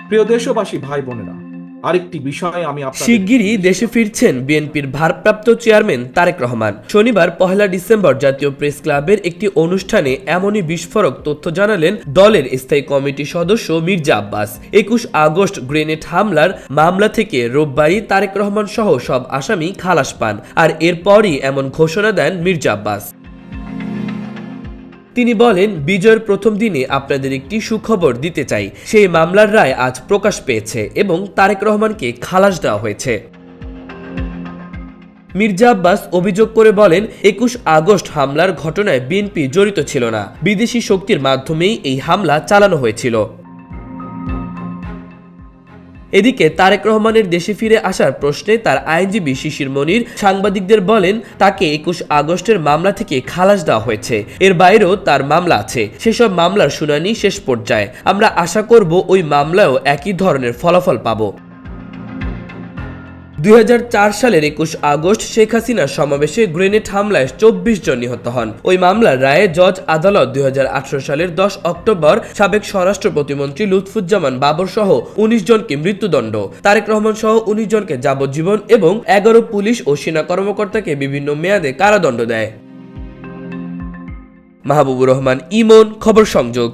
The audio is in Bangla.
প্রিয় দেশবাসী, ভাই বোনেরা, আরেকটি বিষয়ে আমি শিগগিরই দেশে ফিরছেন বিএনপির ভারপ্রাপ্ত চেয়ারম্যান তারেক রহমান। শনিবার 1 ডিসেম্বর জাতীয় প্রেস ক্লাবের একটি অনুষ্ঠানে এমনই বিস্ফোরক তথ্য জানালেন দলের স্থায়ী কমিটির সদস্য মির্জা আব্বাস। 21 আগস্ট গ্রেনেড হামলার মামলা থেকে রোববারই তারেক রহমান সহ সব আসামি খালাস পান, আর এরপরই এমন ঘোষণা দেন মির্জা আব্বাস। তিনি বলেন, বিজয়ের প্রথম দিনে আপনাদের একটি সুখবর দিতে চাই। সেই মামলার রায় আজ প্রকাশ পেয়েছে এবং তারেক রহমানকে খালাস দেওয়া হয়েছে। মির্জা আব্বাস অভিযোগ করে বলেন, 21 আগস্ট হামলার ঘটনায় বিএনপি জড়িত ছিল না। বিদেশি শক্তির মাধ্যমেই এই হামলা চালানো হয়েছিল। এদিকে তারেক রহমানের দেশে ফিরে আসার প্রশ্নে তার আইনজীবী শিশির মনির সাংবাদিকদের বলেন, তাকে 21 আগস্টের মামলা থেকে খালাস দেওয়া হয়েছে। এর বাইরেও তার মামলা আছে, সেসব মামলার শুনানি শেষ পর্যায়ে। আমরা আশা করব ওই মামলায়ও একই ধরনের ফলাফল পাব। 2004 সালের 21 আগস্ট শেখ হাসিনার সমাবেশে গ্রেনেড হামলায় 24 জন নিহত হন। ওই মামলার রায়ে জজ আদালত 2018 সালের 10 অক্টোবর সাবেক স্বরাষ্ট্র প্রতিমন্ত্রী লুৎফুজ্জামান বাবর সহ 19 জনকে মৃত্যুদণ্ড, তারেক রহমান সহ 19 জনকে যাবজ্জীবন এবং 11 পুলিশ ও সেনা কর্মকর্তাকে বিভিন্ন মেয়াদে কারাদণ্ড দেয়। মাহবুবুর রহমান ইমন, খবর সংযোগ।